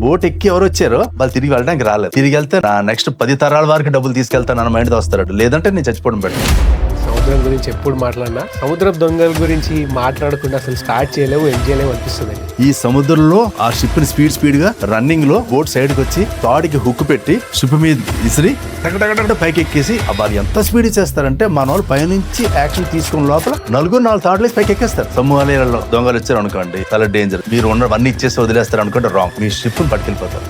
Boat ఎక్కి ఎవరు వచ్చారో వాళ్ళు తిరిగి వెళ్ళడానికి రాలేదు. తిరిగి వెళ్తే నా నెక్స్ట్ 10 తరాల వరకు డబ్బులు తీసుకెళ్తాను అన్న మైండ్ వస్తాడు. లేదంటే నేను చచ్చిపోవడం బెటర్. సముద్రం గురించి ఎప్పుడు మాట్లాడినా సముద్రపు దొంగల గురించి మాట్లాడకుండా అసలు స్టార్ట్ చేయలేము, ఎండ్ చేయలేము అనిపిస్తుంది. ఈ సముద్రంలో ఆ షిప్ ని స్పీడ్ గా రన్నింగ్ లో బోట్ సైడ్ కి వచ్చి తాడికి హుక్ పెట్టి షిప్ మీద విసిరి టగటగట పైకి ఎక్కేసి వాళ్ళు ఎంత స్పీడ్ చేస్తారంటే మన వాళ్ళు పైనుంచి యాక్షన్ తీసుకున్న లోపల 4 తాడులేసి పైకి ఎక్కేస్తారు. సమూహాలలో దొంగలు వచ్చారు అనుకోండి, చాలా డేంజర్. మీరు ఉన్నవన్నీ ఇచ్చేసి వదిలేస్తారు అనుకోండి, రాంగ్. మీ షిప్ ని పట్టుకెళ్ళిపోతారు.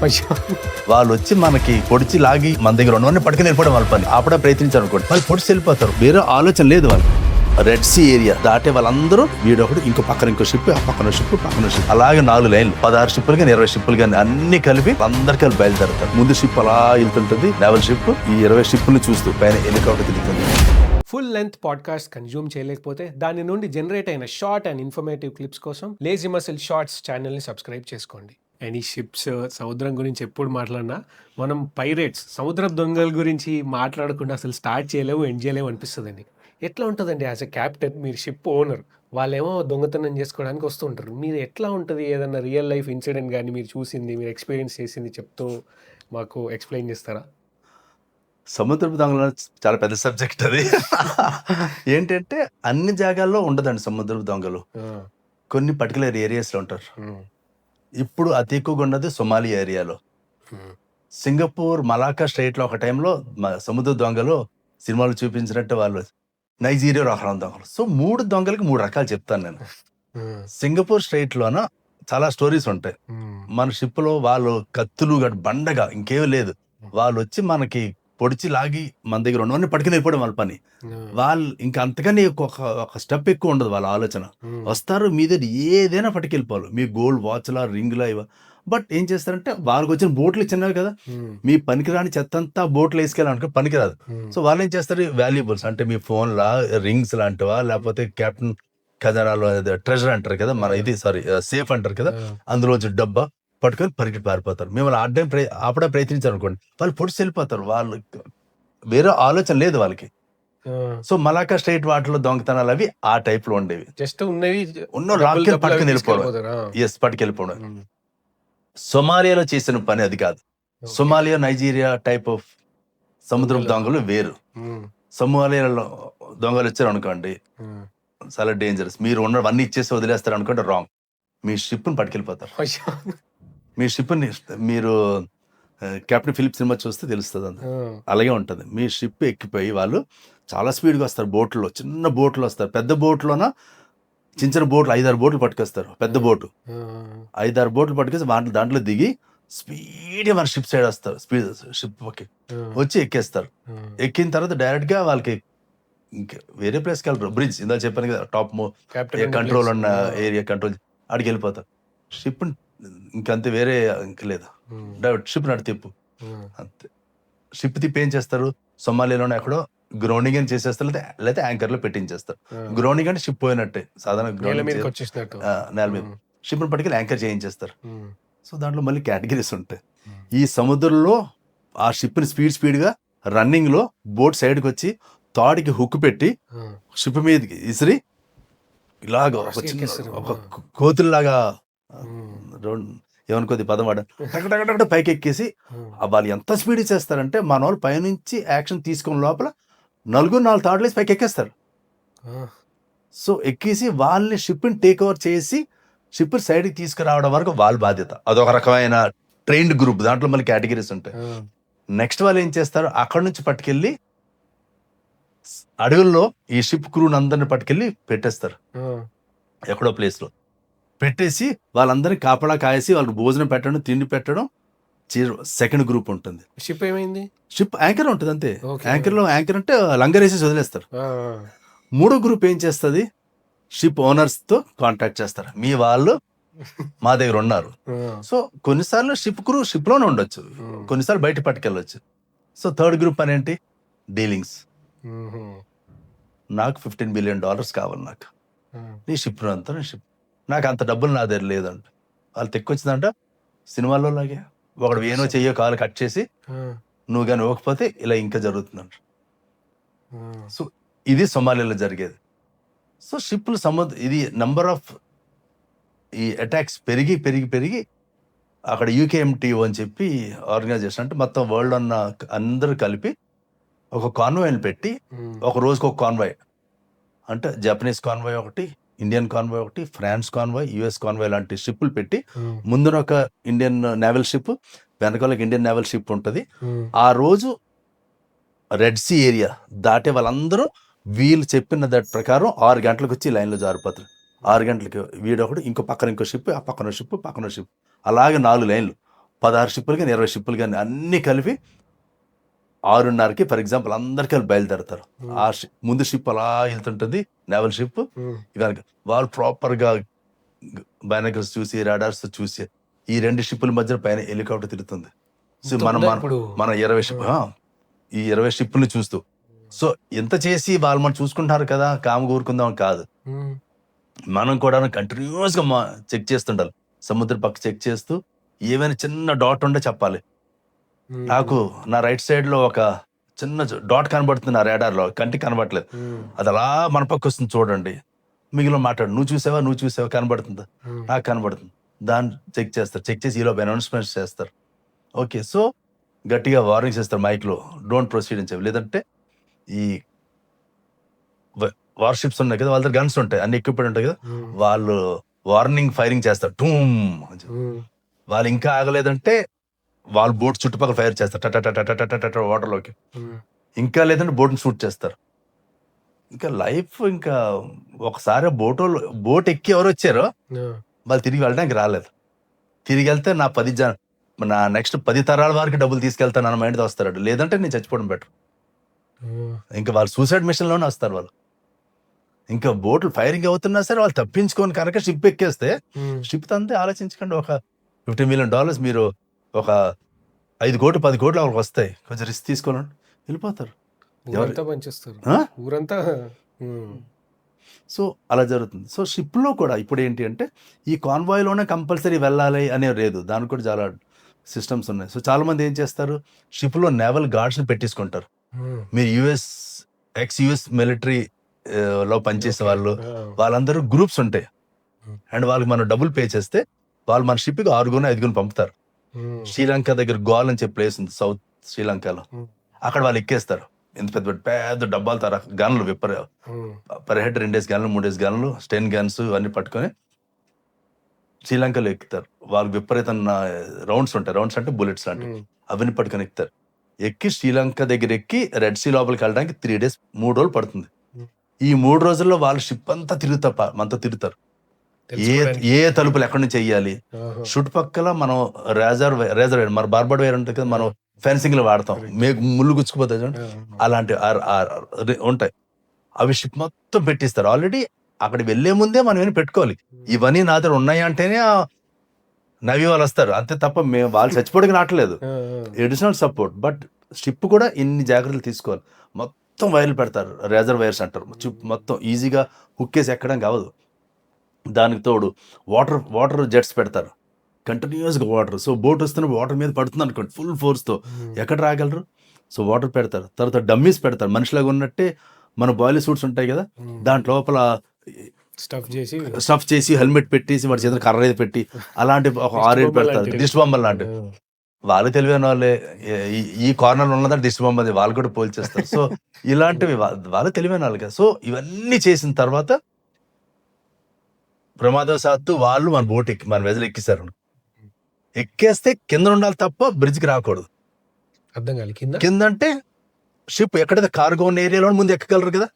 వాళ్ళు వచ్చి మనకి పొడిచి లాగి మన దగ్గర ఉన్నవన్నీ పట్టుకుని వెళ్ళిపోవడం వాళ్ళ పని. ఆపడా ప్రయత్నించారు అనుకోండి, వాళ్ళు పొడిచి వెళ్ళిపోతారు. వేరే ఆలోచన లేదు వాళ్ళు. రెడ్ సీ ఏరియా దాటే వాళ్ళందరూ వీడొకటి ఇంకో పక్కన ఇంకో షిప్, ఆ పక్కన షిప్, పక్కన షిప్, అలాగే 4 లైన్లు 16 షిప్పులు కానీ 20 షిప్పులు కానీ అన్ని కలిపి అందరికీ బయలుదేరుతారు. ముందు షిప్ అలా వెళ్తుంటది, నేవల్ షిప్. ఈ 20 షిప్పుల్ని చూస్తూ పైన హెలికాప్టర్ తిరుగుతుంది. ఫుల్ లెంత్ పాడ్కాస్ట్ కన్జ్యూమ్ చేయలేకపోతే దాని నుండి జనరేట్ అయిన షార్ట్ అండ్ ఇన్ఫర్మేటివ్ క్లిప్స్ కోసం లేజీ మసిల్ షార్ట్స్ ఛానల్ని సబ్స్క్రైబ్ చేసుకోండి. అండ్ ఈ షిప్స్, సముద్రం గురించి ఎప్పుడు మాట్లాడినా మనం పైరేట్స్, సముద్రపు దొంగల గురించి మాట్లాడకుండా అసలు స్టార్ట్ చేయలేము, ఎండ్ చేయలేము అనిపిస్తుందండి. ఎట్లా ఉంటుందండి యాజ్ ఎ క్యాప్టెన్? మీరు షిప్ ఓనర్, వాళ్ళేమో దొంగతనం చేసుకోవడానికి వస్తూ ఉంటారు. మీరు ఎట్లా ఉంటుంది? ఏదన్నా రియల్ లైఫ్ ఇన్సిడెంట్ కానీ మీరు చూసింది, మీరు ఎక్స్పీరియన్స్ చేసింది చెప్తూ మాకు ఎక్స్ప్లెయిన్ చేస్తారా? సముద్రపు దొంగలు చాలా పెద్ద సబ్జెక్ట్ అది. ఏంటంటే అన్ని జాగాల్లో ఉండదండి సముద్రపు దొంగలు. కొన్ని పర్టికులర్ ఏరియాస్ లో ఉంటారు. ఇప్పుడు అతి ఎక్కువగా ఉన్నది సొమాలియా ఏరియాలో. సింగపూర్, మలాకా స్ట్రైట్ లో ఒక టైంలో సముద్ర దొంగలు సినిమాలు చూపించినట్టు వాళ్ళు నైజీరియా రకం దొంగలు. సో 3 దొంగలకి 3 రకాలు చెప్తాను నేను. సింగపూర్ స్ట్రైట్ లోన చాలా స్టోరీస్ ఉంటాయి. మన షిప్ లో వాళ్ళు కత్తులు బండగా ఇంకేమీ లేదు. వాళ్ళు వచ్చి మనకి పొడిచి లాగి మన దగ్గర ఉన్నవన్నీ పట్టుకుని వెళ్ళిపోవడం వాళ్ళ పని. వాళ్ళు ఇంకా అంతకని ఒక స్టెప్ ఎక్కువ ఉండదు వాళ్ళ ఆలోచన. వస్తారు మీ దగ్గర ఏదైనా పట్టుకెళ్ళిపోవాలి. మీ గోల్డ్ వాచ్లా, రింగ్లా ఇవ. బట్ ఏం చేస్తారంటే వాళ్ళకి వచ్చిన బోట్లు చిన్నవి కదా, మీ పనికిరాని చెత్త అంతా బోట్లు వేసుకెళ్ళాలనుకో పనికిరాదు. సో వాళ్ళు ఏం చేస్తారు, వాల్యుబుల్స్ అంటే మీ ఫోన్లా, రింగ్స్ లాంటివా, లేకపోతే క్యాప్టెన్ ఖజానాలో ట్రెజర్ అంటారు కదా, మన ఇది సేఫ్ అంటారు కదా, అందులోంచి డబ్బా పట్టుకొని పరిగెట్టి పారిపోతారు. మిమ్మల్ని ఆపడా ప్రయత్నించారు అనుకోండి, వాళ్ళు పొడిచి వెళ్ళిపోతారు. వాళ్ళు వేరే ఆలోచన లేదు వాళ్ళకి. సో మలాకా స్ట్రైట్ వాటిలో దొంగతనాలు అవి ఆ టైప్ లో ఉండేవి. జస్ట్ ఉన్నవి పట్టుకుని వెళ్ళిపోవడం. ఎస్, పట్టుకెళ్ళిపోవడం. సొమాలియాలో చేసిన పని అది కాదు. సొమాలియా, నైజీరియా టైప్ ఆఫ్ సముద్రపు దొంగలు వేరు. సొమాలియాలో దొంగలు వచ్చారు అనుకోండి, చాలా డేంజరస్. మీరు ఉన్నవన్నీ ఇచ్చేసి వదిలేస్తారు అనుకోండి, రాంగ్. మీ షిప్ ని పట్టుకెళ్ళిపోతారు. మీ షిప్ ని మీరు కెప్టెన్ ఫిలిప్ సినిమా చూస్తే తెలుస్తుంది. అంత అలాగే ఉంటది. మీ షిప్ ఎక్కిపోయి వాళ్ళు చాలా స్పీడ్గా వస్తారు. బోట్లో, చిన్న బోట్లు వస్తారు. పెద్ద బోట్లోన చిన్న బోట్లు 5-6 బోట్లు పట్టుకొస్తారు. పెద్ద బోటు 5-6 బోట్లు పట్టుకొచ్చి దాంట్లో దిగి స్పీడ్గా మన షిప్ సైడ్ వస్తారు. షిప్ వచ్చి ఎక్కేస్తారు. ఎక్కిన తర్వాత డైరెక్ట్ గా వాళ్ళకి ఇంకా వేరే ప్లేస్కి వెళ్తారు. బ్రిడ్జ్ ఇందా చెప్పాను కదా, టాప్ కంట్రోల్ ఉన్న ఏరియా కంట్రోల్, అడిగి వెళ్ళిపోతారు. షిప్ ఇంకంతే, వేరే ఇంక లేదు. షిప్ నడు తిప్పు అంతే. షిప్ తిప్పి ఏం చేస్తారు, సొమాలియాలోనే ఎక్కడో గ్రౌండింగ్ అని చేసేస్తారు, లేకపోతే యాంకర్ లో పెట్టించేస్తారు. గ్రౌండింగ్ అంటే షిప్ పోయినట్టే, సాధారణ నేల మీద షిప్ ని పట్టుకెళ్ళి యాంకర్ చేయించేస్తారు. సో దాంట్లో మళ్ళీ కేటగిరీస్ ఉంటాయి. ఈ సముద్రంలో ఆ షిప్ ని స్పీడ్ గా రన్నింగ్ లో బోట్ సైడ్ కి వచ్చి తాడికి హుక్ పెట్టి షిప్ మీదకి ఇసిరి ఇలాగా ఒక కోతుల్లాగా ఏమనుకోది పదం వాడ టగటగట పైకి ఎక్కేసి వాళ్ళు ఎంత స్పీడ్ చేస్తారంటే మన వాళ్ళు పైనుంచి యాక్షన్ తీసుకున్న లోపల 4 తాడులేసి పైకి ఎక్కేస్తారు. సో ఎక్కేసి వాళ్ళని షిప్ ని టేక్ ఓవర్ చేసి షిప్ సైడ్కి తీసుకురావడం వరకు వాళ్ళ బాధ్యత. అదొక రకమైన ట్రైన్డ్ గ్రూప్. దాంట్లో మళ్ళీ కేటగిరీస్ ఉంటాయి. నెక్స్ట్ వాళ్ళు ఏం చేస్తారు, అక్కడ నుంచి పట్టుకెళ్ళి అడవుల్లో ఈ షిప్ క్రూని అందరిని పట్టుకెళ్ళి పెట్టేస్తారు. ఎక్కడో ప్లేస్ లో పెట్టేసి వాళ్ళందరినీ కాపలా కాయేసి వాళ్ళకి భోజనం పెట్టడం, తిండి పెట్టడం. సెకండ్ గ్రూప్ ఉంటుంది. షిప్ ఏమైంది, షిప్ యాంకర్ ఉంటుంది అంతే. యాంకర్ అంటే లంగర్ వేసేసి వదిలేస్తారు. 3వ గ్రూప్ ఏం చేస్తుంది, షిప్ ఓనర్స్ తో కాంటాక్ట్ చేస్తారు. మీ వాళ్ళు మా దగ్గర ఉన్నారు. సో కొన్నిసార్లు షిప్ లోనే ఉండొచ్చు, కొన్నిసార్లు బయట పట్టుకెళ్ళొచ్చు. సో 3rd గ్రూప్ అని ఏంటి, డీలింగ్స్. నాకు $15 బిలియన్ కావాలి, నాకు నీ షిప్ అంతా, షిప్ నాకు అంత డబ్బులు నా దగ్గర లేదంట. వాళ్ళు తెక్కొచ్చిందంట సినిమాల్లో లాగే, ఒకడు ఏనో చెయ్యో కాలు కట్ చేసి నువ్వు కానీ ఇవ్వకపోతే ఇలా ఇంకా జరుగుతుందంట. సో ఇది సొమాలియాలో జరిగేది. సో షిప్లు ఇది నంబర్ ఆఫ్ ఈ అటాక్స్ పెరిగి అక్కడ యూకేఎంటీఓ అని చెప్పి ఆర్గనైజేషన్, అంటే మొత్తం వరల్డ్ ఉన్న అందరూ కలిపి ఒక కాన్వాయ్ని పెట్టి, ఒక రోజుకి ఒక కాన్వాయ్, అంటే జపనీస్ కాన్వాయ్ ఒకటి, ఇండియన్ కాన్వాయ్ ఒకటి, ఫ్రాన్స్ కాన్వాయ్, యుఎస్ కాన్వాయ్ లాంటి షిప్పులు పెట్టి, ముందున ఒక ఇండియన్ నేవల్ షిప్, వెనకాల ఇండియన్ నేవల్ షిప్ ఉంటుంది. ఆ రోజు రెడ్ సీ ఏరియా దాటే వాళ్ళందరూ వీళ్ళు చెప్పిన దాని ప్రకారం 6 గంటలకు వచ్చి లైన్లో జారిపోతారు. 6 గంటలకి వీడొకడు, ఇంకో పక్కన ఇంకో షిప్, ఆ పక్కన షిప్, పక్కన షిప్, అలాగే 4 లైన్లు, 16 షిప్పులు కానీ 20 షిప్పులు కానీ అన్నీ కలిపి 6:30కి ఫర్ ఎగ్జాంపుల్ అందరికీ వాళ్ళు బయలుదేరతారు. ఆ ముందు షిప్ అలా వెళ్తుంటుంది, నేవల్ షిప్. ఇవాళ వాళ్ళు ప్రాపర్గా బైనాకులర్స్ చూసి, రాడార్స్ చూసి, ఈ 2 షిప్పుల మధ్య పైన హెలికాప్టర్ తిరుగుతుంది. సో మన 20 షిప్, ఈ 20 షిప్పుల్ని చూస్తూ, సో ఎంత చేసి వాళ్ళు మనం చూసుకుంటారు కదా, కాము కూరుకుందాం కాదు, మనం కూడా కంటిన్యూస్గా చెక్ చేస్తుండాలి. సముద్ర పక్క చెక్ చేస్తూ ఏమైనా చిన్న డాట్ ఉండే చెప్పాలి. నాకు నా రైట్ సైడ్ లో ఒక చిన్న డాట్ కనబడుతుంది నా రాడార్లో, కంటికి కనబడట్లేదు, అది అలా మన పక్క వస్తుంది చూడండి, మిగిలిన మాట్లాడు, నువ్వు చూసావా కనబడుతుందా, నాకు కనబడుతుంది, దాన్ని చెక్ చేస్తారు. చెక్ చేసి ఈలోపు అనౌన్స్మెంట్స్ చేస్తారు. ఓకే, సో గట్టిగా వార్నింగ్స్ ఇస్తారు మైక్లో, డోంట్ ప్రొసీడ్ అని చెప్పి. లేదంటే ఈ వార్షిప్స్ ఉన్నాయి కదా, వాళ్ళ దగ్గర గన్స్ ఉంటాయి, అన్ని ఎక్విప్మెంట్ ఉంటాయి కదా, వాళ్ళు వార్నింగ్ ఫైరింగ్ చేస్తారు, టూమ్. వాళ్ళు ఇంకా ఆగలేదంటే వాళ్ళు బోట్ చుట్టుపక్కల ఫైర్ చేస్తారు వాటర్లోకి. ఇంకా లేదంటే బోట్ని షూట్ చేస్తారు. ఇంకా లైఫ్, ఇంకా ఒకసారి బోట్ ఎక్కి ఎవరు వచ్చారో వాళ్ళు తిరిగి వెళ్ళడానికి రాలేదు. తిరిగి వెళ్తే నా నెక్స్ట్ 10 తరాల వారికి డబ్బులు తీసుకెళ్తాను అన్న మైండ్తో వస్తారు. లేదంటే నేను చచ్చిపోవడం బెటర్. ఇంకా వాళ్ళు సూసైడ్ మిషన్లోనే వస్తారు వాళ్ళు. ఇంకా బోట్లు ఫైరింగ్ అవుతున్నా సరే వాళ్ళు తప్పించుకొని కనుక షిప్ ఎక్కేస్తే, షిప్ అంతే ఆలోచించకండి, ఒక $50 million మీరు ఒక 5 కోట్లు 10 కోట్లు వాళ్ళకి వస్తాయి, కొంచెం రిస్క్ తీసుకోవాలని వెళ్ళిపోతారు. ఊరంతా. సో అలా జరుగుతుంది. సో షిప్లో కూడా ఇప్పుడు ఏంటి అంటే, ఈ కాన్వాయ్లోనే కంపల్సరీ వెళ్ళాలి అనే లేదు, దానికి కూడా చాలా సిస్టమ్స్ ఉన్నాయి. సో చాలా మంది ఏం చేస్తారు, షిప్లో నేవల్ గార్డ్స్ని పెట్టించుకుంటారు. మీరు ఎక్స్-యుఎస్ మిలిటరీ లో పనిచేసే వాళ్ళందరూ గ్రూప్స్ ఉంటాయి, అండ్ వాళ్ళకి మనం డబ్బులు పే చేస్తే వాళ్ళు మన షిప్కి 6-5 పంపుతారు. శ్రీలంక దగ్గర గోల్ అని చెప్పే ప్లేస్ ఉంది సౌత్ శ్రీలంకలో, అక్కడ వాళ్ళు ఎక్కేస్తారు. ఎంత పెద్ద పెద్ద డబ్బాలు తర గన్లు పర్ హెడ్ 2 గన్లు 3 గన్లు, స్టెన్ గన్స్ అన్ని పట్టుకొని శ్రీలంకలో ఎక్కుతారు. వాళ్ళు విపరీతమైన రౌండ్స్ ఉంటాయి, రౌండ్స్ అంటే బుల్లెట్స్ లాంటివి, అవన్నీ పట్టుకొని ఎక్కుతారు. ఎక్కి శ్రీలంక దగ్గర ఎక్కి రెడ్ సీ లోపలికి వెళ్ళడానికి 3 days 3 రోజులు పడుతుంది. ఈ 3 రోజుల్లో వాళ్ళు షిప్ అంతా తిరుగుతారు. ఏ తలుపులు ఎక్కడి నుంచి చెయ్యాలి, చుట్టుపక్కల మనం రేజర్ మన బార్బడ్ వైర్ ఉంటుంది కదా, మనం ఫెన్సింగ్ లో వాడతాం, ముళ్ళు గుచ్చుకుపోతాయి చూడండి, అలాంటి ఉంటాయి. అవి షిప్ మొత్తం పెట్టిస్తారు. ఆల్రెడీ అక్కడికి వెళ్లే ముందే మనం ఏమైనా పెట్టుకోవాలి. ఇవన్నీ నా దగ్గర ఉన్నాయి అంటేనే నవ్వి వాళ్ళు వస్తారు, అంతే తప్ప మేము వాళ్ళు చచ్చిపోవడానికి రావట్లేదు, ఎడిషనల్ సపోర్ట్. బట్ షిప్ కూడా ఇన్ని జాగ్రత్తలు తీసుకోవాలి. మొత్తం వైర్లు పెడతారు, రేజర్ వైర్స్ అంటారు, మొత్తం ఈజీగా హుక్కేసి ఎక్కడం కావదు. దానికి తోడు వాటర్ జెట్స్ పెడతారు, కంటిన్యూస్గా వాటర్. సో బోట్ వస్తున్న వాటర్ మీద పడుతుంది అనుకోండి, ఫుల్ ఫోర్స్తో ఎక్కడ రాగలరు. సో వాటర్ పెడతారు. తర్వాత డమ్మీస్ పెడతారు, మనిషిలాగా ఉన్నట్టే మన బాయిలర్ సూట్స్ ఉంటాయి కదా, దాంట్లో లోపల స్టఫ్ చేసి హెల్మెట్ పెట్టేసి వాడి చేతులు కర్ర అయితే పెట్టి అలాంటి ఒక 6-7 పెడతారు, దిష్టి బొమ్మలు లాంటివి. వాళ్ళు తెలివైన వాళ్ళే, ఈ కార్నర్లో ఉన్నదాన్ని దిష్టి బొమ్మ వాళ్ళు కూడా పోల్చేస్తారు. సో ఇలాంటివి వాళ్ళు తెలివైన వాళ్ళు కదా. సో ఇవన్నీ చేసిన తర్వాత ప్రమాదవశాత్తు వాళ్ళు మన బోట్ మన వెజలు ఎక్కిస్తారు. ఎక్కేస్తే కింద ఉండాలి తప్ప బ్రిడ్జ్కి రాకూడదు. అర్థం కాదు, కింద అంటే షిప్ ఎక్కడైతే కార్గో ఉన్న ఏరియాలో ముందు ఎక్కగలరు కదా.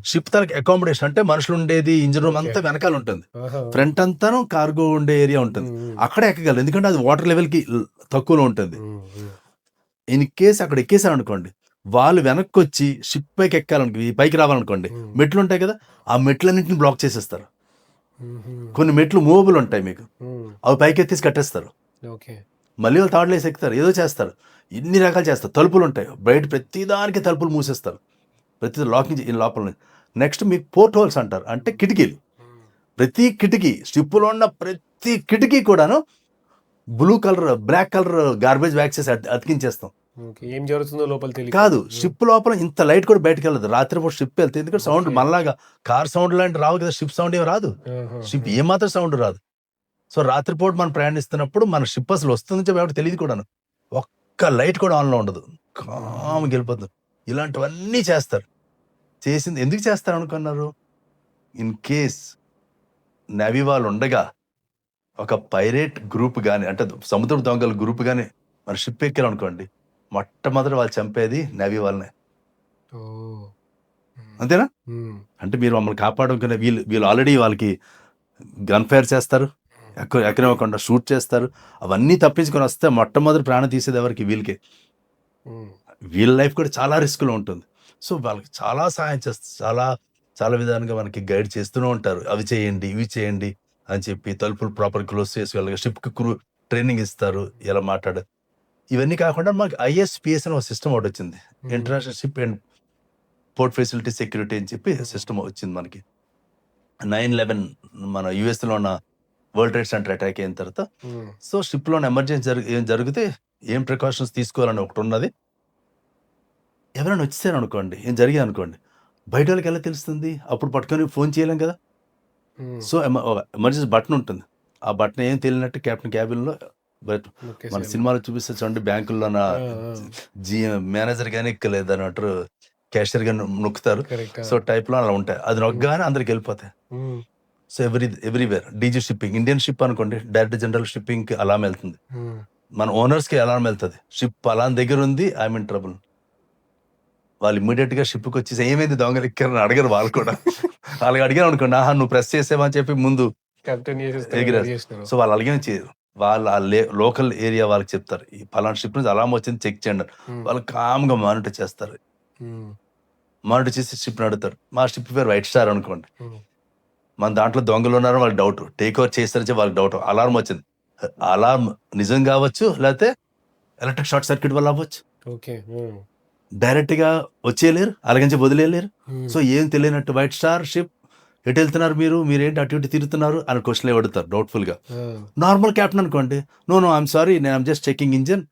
షిప్ తనకి అకామిడేషన్ అంటే మనుషులు ఉండేది ఇంజిన్ రూమ్ అంతా వెనకాల ఉంటుంది, ఫ్రంట్ అంతాను కార్గో ఉండే ఏరియా ఉంటుంది, అక్కడ ఎక్కగలరు. ఎందుకంటే అది వాటర్ లెవెల్ కి తక్కువలో ఉంటుంది. ఇన్ కేసు అక్కడ ఎక్కేసారు అనుకోండి, వాళ్ళు వెనక్కి వచ్చి షిప్ పైకి ఎక్కాలనుకో, ఈ పైకి రావాలనుకోండి, మెట్లు ఉంటాయి కదా, ఆ మెట్లన్నింటిని బ్లాక్ చేసేస్తారు. కొన్ని మెట్లు మూవబుల్ ఉంటాయి మీకు, అవి పైకి ఎత్తేసి కట్టేస్తారు. మళ్ళీ వాళ్ళు తాడులేసి ఎక్కుతారు, ఏదో చేస్తారు, ఇన్ని రకాలు చేస్తారు. తలుపులు ఉంటాయి బయట, ప్రతిదానికి తలుపులు మూసేస్తారు, ప్రతి లాకింగ్ లోపల నుంచి. నెక్స్ట్ మీకు పోర్ట్ హోల్స్ అంటారు, అంటే కిటికీలు. ప్రతి కిటికీ, షిప్లో ఉన్న ప్రతి కిటికీ కూడాను blue colour black colour garbage వ్యాక్స్ చేసి అతికించేస్తాం. ఏం జరుగుతుందో లోపల తెలియదు. కాదు, షిప్ లోపల ఇంత లైట్ కూడా బయటకు వెళ్ళదు. రాత్రిపూట షిప్ వెళ్తే, ఎందుకంటే సౌండ్ మనలాగా కార్ సౌండ్ లాంటి రావు కదా, షిప్ సౌండ్ ఏం రాదు, షిప్ ఏమాత్రం సౌండ్ రాదు. సో రాత్రిపూట మనం ప్రయాణిస్తున్నప్పుడు మన షిప్ అసలు వస్తుందని చెప్పి ఎవరికి తెలియదు కూడాను. ఒక్క లైట్ కూడా ఆన్లో ఉండదు, కామ్గా వెళ్ళిపోతుంది. ఇలాంటివన్నీ చేస్తారు. చేసింది ఎందుకు చేస్తారు అనుకున్నారు? ఇన్ కేస్ నేవీ వాళ్ళు ఉండగా ఒక పైరేట్ గ్రూప్ కానీ, అంటే సముద్రపు దొంగల గ్రూప్ కానీ మన షిప్ ఎక్కారనుకోండి, మొట్టమొదటి వాళ్ళు చంపేది నేవీ వాళ్ళనే. అంతేనా? అంటే మీరు మమ్మల్ని కాపాడుకునే వీళ్ళు ఆల్రెడీ వాళ్ళకి గన్ ఫైర్ చేస్తారు, ఎక్కనివ్వకుండా షూట్ చేస్తారు. అవన్నీ తప్పించుకొని వస్తే మొట్టమొదటి ప్రాణం తీసేది ఎవరికి? వీళ్ళకి. వీళ్ళ లైఫ్ కూడా చాలా రిస్క్లో ఉంటుంది. సో వాళ్ళకి చాలా సహాయం చేస్తారు, చాలా చాలా విధాలుగా మనకి గైడ్ చేస్తూనే ఉంటారు. అవి చేయండి, ఇవి చేయండి అని చెప్పి, తలుపులు ప్రాపర్ క్లోజ్ చేసి వెళ్ళగా షిప్కి ట్రైనింగ్ ఇస్తారు, ఎలా మాట్లాడారు. ఇవన్నీ కాకుండా మాకు ISPS అని ఒక సిస్టమ్ ఒకటి వచ్చింది, international ship and port facility security అని చెప్పి సిస్టమ్ వచ్చింది మనకి. 9/11 మన యుఎస్లో ఉన్న వరల్డ్ ట్రేడ్ సెంటర్ అటాక్ అయిన తర్వాత, సో షిప్లో ఎమర్జెన్సీ ఏం జరిగితే ఏం ప్రికాషన్స్ తీసుకోవాలని ఒకటి ఉన్నది. ఎవరైనా వచ్చేసారు అనుకోండి, ఏం జరిగింది అనుకోండి, బయట వాళ్ళకి ఎలా తెలుస్తుంది? అప్పుడు పట్టుకొని ఫోన్ చేయలేం కదా. సో ఎమర్జెన్సీ బటన్ ఉంటుంది, ఆ బటన్ ఏం తెలియనట్టు కెప్టెన్ క్యాబిన్లో మన సినిమాలో చూపిస్తే చూడండి, బ్యాంకుల్లో మేనేజర్ కానీ ఎక్కలేదు అన్నట్టు క్యాషియర్ గాని నొక్కుతారు. సో టైప్లో అలా ఉంటాయి, అది నొక్కగానే అందరికి వెళ్ళిపోతాయి. So everywhere DG shipping, Indian ship అనుకోండి, డైరెక్టర్ జనరల్ షిప్పింగ్కి అలారం వెళ్తుంది, మన ఓనర్స్కి అలారం వెళ్తుంది. షిప్ అలారం దగ్గర ఉంది, ఐఎమ్ ఇన్ ట్రబుల్. వాళ్ళు ఇమ్మీడియట్గా షిప్కి వచ్చేసి ఏమైంది దొంగలు ఎక్కారని అడగరు వాళ్ళు కూడా. వాళ్ళకి అడిగారు అనుకోండి, ఆహా నువ్వు ప్రెస్ చేసావని చెప్పి ముందు ఎగిరారు. సో వాళ్ళు అలాగే చేయరు, వాళ్ళు ఆ లోకల్ ఏరియా వాళ్ళకి చెప్తారు, ఈ పలానా షిప్ నుంచి అలారం వచ్చింది చెక్ చేయండి. వాళ్ళు కామ్గా మానిటర్ చేస్తారు, మానిటర్ చేసి షిప్ అడుగుతారు. మా షిప్ పేరు వైట్ స్టార్ అనుకోండి, మన దాంట్లో దొంగలు ఉన్నారని వాళ్ళకి డౌట్, టేక్ ఓవర్ చేస్తారని వాళ్ళకి డౌట్, అలారం వచ్చింది. అలారం నిజం కావచ్చు, లేకపోతే ఎలక్ట్రిక్ షార్ట్ సర్క్యూట్ వల్ల అవ్వచ్చు. డైరెక్ట్గా వచ్చేయలేరు, అలాగని వదిలేయలేరు. సో ఏం తెలియనట్టు వైట్ స్టార్ షిప్, ఎటు వెళ్తున్నారు మీరేంటి అటు ఇటు తిరుగుతున్నారు అని క్వశ్చన్ అడుగుతారు డౌట్ఫుల్గా. నార్మల్ క్యాప్టెన్ అనుకోండి, నో ఐఎమ్ సారీ, నేను జస్ట్ చెకింగ్ ఇంజిన్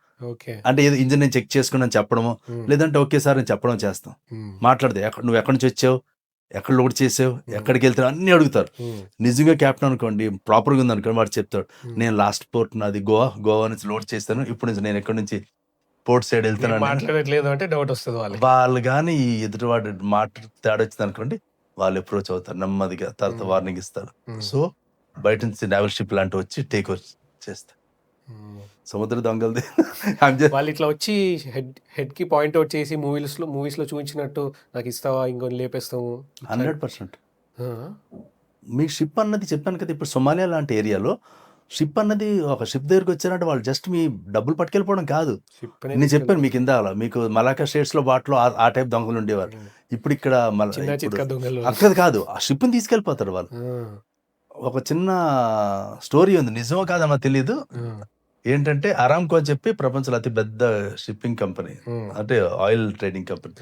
అంటే ఏదో ఇంజిన్ నేను చెక్ చేసుకున్నాను చెప్పడము, లేదంటే ఓకే సార్ నేను చెప్పడం చేస్తాం. మాట్లాడితే నువ్వు ఎక్కడి నుంచి వచ్చావు, ఎక్కడ లోడ్ చేసావు, ఎక్కడికి వెళ్తావు అన్నీ అడుగుతారు. నిజంగా క్యాప్టెన్ అనుకోండి, ప్రాపర్గా ఉంది అనుకోండి, వాడు చెప్తాడు, నేను లాస్ట్ పోర్ట్ నాది గోవా నుంచి లోడ్ చేస్తాను, ఇప్పుడు నుంచి నేను ఎక్కడి నుంచి పోర్ట్ సైడ్ వెళ్తున్నాను. మాట్లాడట్లేదు అంటే డౌట్ వస్తుంది వాళ్ళు కానీ ఎదుటి వాడు తేడా వచ్చింది అనుకోండి, వాళ్ళు అప్రోచ్ అవుతారు నెమ్మదిగా, తర్వాత వార్నింగ్ ఇస్తారు. సో బయట నుంచి నేవల్ షిప్ లాంటివి వచ్చి టేక్ ఓవర్ చేస్తారు. సముద్ర దొంగలది వాళ్ళు ఇట్లా వచ్చి హెడ్ కి పాయింట్ అవుట్ చేసి మూవీస్ లో చూపించినట్టు నాకు ఇస్తావా, ఇంకో లేపేస్తాము. 100%. మీ షిప్ అన్నది చెప్పాను కదా, ఇప్పుడు సొమాలియా లాంటి ఏరియాలో షిప్ అన్నది ఒక షిప్ దగ్గరికి వచ్చారంటే వాళ్ళు జస్ట్ మీ డబ్బులు పట్టుకెళ్ళిపోవడం కాదు. నేను చెప్పాను మీకు ఇందాక, మీకు మలాకా స్టేట్స్ లో వాటిలో ఆ టైప్ దొంగలు ఉండేవారు. ఇప్పుడు ఇక్కడ అక్కడ కాదు, ఆ షిప్ని తీసుకెళ్ళిపోతారు వాళ్ళు. ఒక చిన్న స్టోరీ ఉంది, నిజమో కాదమ్మా తెలియదు. ఏంటంటే అరామ్కో అని చెప్పి ప్రపంచంలో అతి పెద్ద షిప్పింగ్ కంపెనీ, అంటే ఆయిల్ ట్రేడింగ్ కంపెనీ,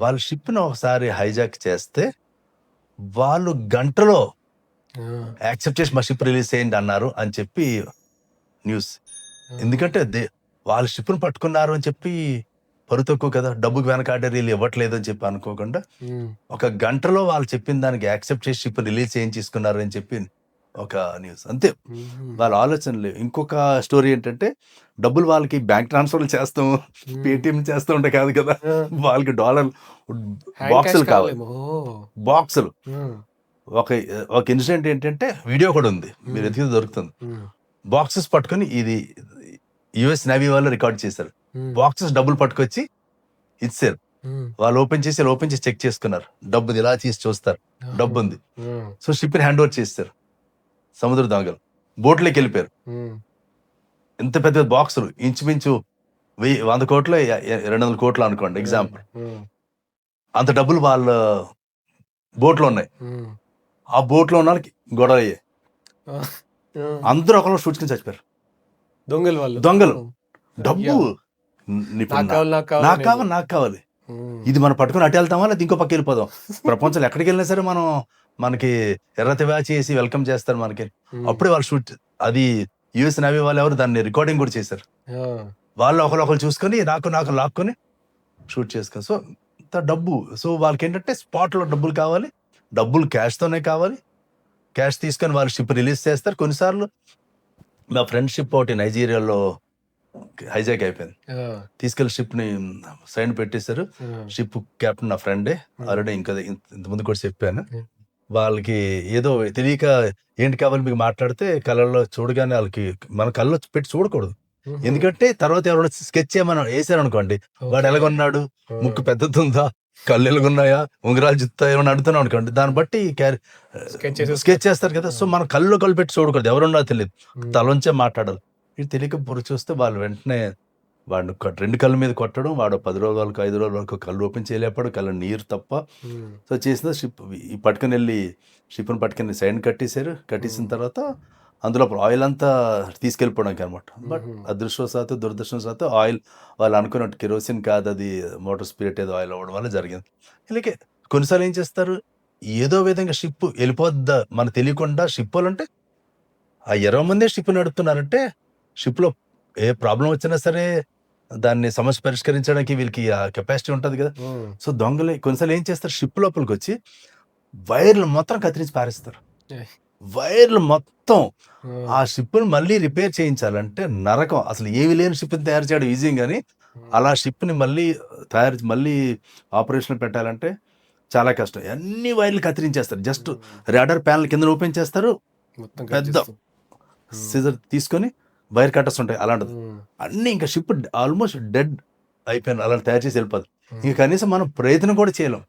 వాళ్ళ షిప్ని ఒకసారి హైజాక్ చేస్తే వాళ్ళు గంటలో యాక్సెప్ట్ చేసి మా షిప్ రిలీజ్ చేయండి అన్నారు అని చెప్పి న్యూస్. ఎందుకంటే వాళ్ళ షిప్ను పట్టుకున్నారు అని చెప్పి పరువు తక్కువ కదా, డబ్బుకి వెనకాడే వీళ్ళు ఇవ్వట్లేదు అని చెప్పి అనుకోకుండా ఒక గంటలో వాళ్ళు చెప్పిన దానికి యాక్సెప్ట్ చేసి షిప్ రిలీజ్ చేయించుకున్నారు అని చెప్పి ఒక న్యూస్. అంతే, వాళ్ళ ఆలోచనలు. ఇంకొక స్టోరీ ఏంటంటే, డబ్బులు వాళ్ళకి బ్యాంక్ ట్రాన్స్ఫర్లు చేస్తాం, పేటిఎం చేస్తూ ఉంటే కాదు కదా, వాళ్ళకి డాలర్ బాక్సులు కావాలి, బాక్సులు. ఒక ఇన్సిడెంట్ ఏంటంటే, వీడియో కూడా ఉంది, మీరు ఎతికితే దొరుకుతుంది. బాక్సెస్ పట్టుకొని, ఇది US నేవీ వాళ్ళు రికార్డ్ చేశారు, బాక్సెస్ డబ్బులు పట్టుకొచ్చి ఇచ్చారు. వాళ్ళు ఓపెన్ చేసి చెక్ చేసుకున్నారు, డబ్బుది ఇలా తీసి చూస్తారు, డబ్బు ఉంది. సో షిప్ని హ్యాండ్ ఓవర్ చేస్తారు. సముద్ర దొంగలు బోట్లోకి వెళ్ళిపోయారు. ఎంత పెద్ద బాక్సులు, ఇంచుమించు 100 కోట్లు 200 కోట్లు అనుకోండి ఎగ్జాంపుల్, అంత డబ్బులు వాళ్ళ బోట్లో ఉన్నాయి. ఆ బోట్లో ఉన్న వాళ్ళకి గొడవ అయ్యాయి, అందరూ ఒకళ్ళు షూట్స్కి చచ్చిపోయారు. దొంగలు డబ్బు నాకు కావాలి, ఇది మనం పట్టుకుని అటు వెళ్తామా లేదా ఇంకో పక్క వెళ్ళిపోదాం. ప్రపంచంలో ఎక్కడికి వెళ్ళినా సరే మనకి ఎర్రతివా చేసి వెల్కమ్ చేస్తారు మనకి. అప్పుడే వాళ్ళు షూట్, అది US నేవీ వాళ్ళు ఎవరు దాన్ని రికార్డింగ్ కూడా చేశారు. వాళ్ళు ఒకరు చూసుకొని నాకు లాక్కొని షూట్ చేసుకొని. సో ఇంత డబ్బు. సో వాళ్ళకి ఏంటంటే స్పాట్లో డబ్బులు కావాలి, డబ్బులు క్యాష్తోనే కావాలి. క్యాష్ తీసుకొని వాళ్ళు షిప్ రిలీజ్ చేస్తారు. కొన్నిసార్లు మా ఫ్రెండ్షిప్ ఒకటి నైజీరియాలో హైజాక్ అయిపోయింది. తీసుకెళ్లి షిప్ ని సైన్ పెట్టేశారు. షిప్ కెప్టెన్ నా ఫ్రెండే, ఆల్రెడీ ఇంకా ఇంతకుముందు కూడా చెప్పాను. వాళ్ళకి ఏదో తెలియక ఏంటి కావాలి మీకు మాట్లాడితే కళ్ళల్లో చూడగానే వాళ్ళకి మన కళ్ళలో పెట్టి చూడకూడదు. ఎందుకంటే తర్వాత ఎవరైనా స్కెచ్ చేయమని వేసారు అనుకోండి, వాడు ఎలాగొన్నాడు, ముక్కు పెద్దదుందా, కళ్ళు ఎలాగున్నాయా, ఉంగరాలు జుత్తా ఏమైనా అడుగుతున్నాం అనుకోండి, దాన్ని బట్టి స్కెచ్ చేస్తారు కదా. సో మన కళ్ళు పెట్టి చూడకూడదు, ఎవరున్నా తెలియదు, తలంచే మాట్లాడాలి. ఇది తెలియక పొరి చూస్తే వాళ్ళు వెంటనే వాడిని 2 కళ్ళ మీద కొట్టడం, వాడు 10 రోజుల వరకు 5 రోజుల వరకు కళ్ళు ఓపెన్ చేయలేపాడు, కళ్ళు నీరు తప్ప. సో చేసిన షిప్ ఈ పట్టుకుని వెళ్ళి షిప్ని పట్టుకుని సైన్ కట్టేసిన తర్వాత అందులో ఆయిల్ అంతా తీసుకెళ్ళిపోవడానికి అనమాట. బట్ అదృష్టవశాత్తు దురదృష్టవశాత్తు ఆయిల్ వాళ్ళు అనుకున్నట్టు కెరోసిన్ కాదు, అది మోటార్ స్పిరిట్ ఏదో ఆయిల్ అవ్వడం వల్ల జరిగింది. ఇలాగే కొన్నిసార్లు ఏం చేస్తారు, ఏదో విధంగా షిప్ వెళ్ళిపోద్దా మనకు తెలియకుండా షిప్ వాళ్ళంటే ఆ 20 మందే షిప్ నడుపుతున్నారంటే షిప్లో ఏ ప్రాబ్లం వచ్చినా సరే దాన్ని సమస్య పరిష్కరించడానికి వీళ్ళకి ఆ కెపాసిటీ ఉంటుంది కదా. సో దొంగలు కొన్నిసార్లు ఏం చేస్తారు, షిప్ లోపలికి వచ్చి వైర్లు మొత్తం కత్తిరించి పారేస్తారు. వైర్లు మొత్తం ఆ షిప్ని మళ్ళీ రిపేర్ చేయించాలంటే నరకం. అసలు ఏవి లేని షిప్ని తయారు చేయడం ఈజీ, కానీ అలా షిప్ని మళ్ళీ ఆపరేషన్ పెట్టాలంటే చాలా కష్టం. అన్ని వైర్లు కత్తిరించేస్తారు. జస్ట్ రాడార్ ప్యానల్ కింద ఓపెన్ చేస్తారు, పెద్ద సిజర్ తీసుకొని వైర్ కట్టర్స్ ఉంటాయి అలాంటిది అన్ని, ఇంకా షిప్ ఆల్మోస్ట్ డెడ్ అయిపోయిన అలా తయారు చేసి వెళ్ళిపోదు. ఇంకా కనీసం మనం ప్రయత్నం కూడా చేయలేం.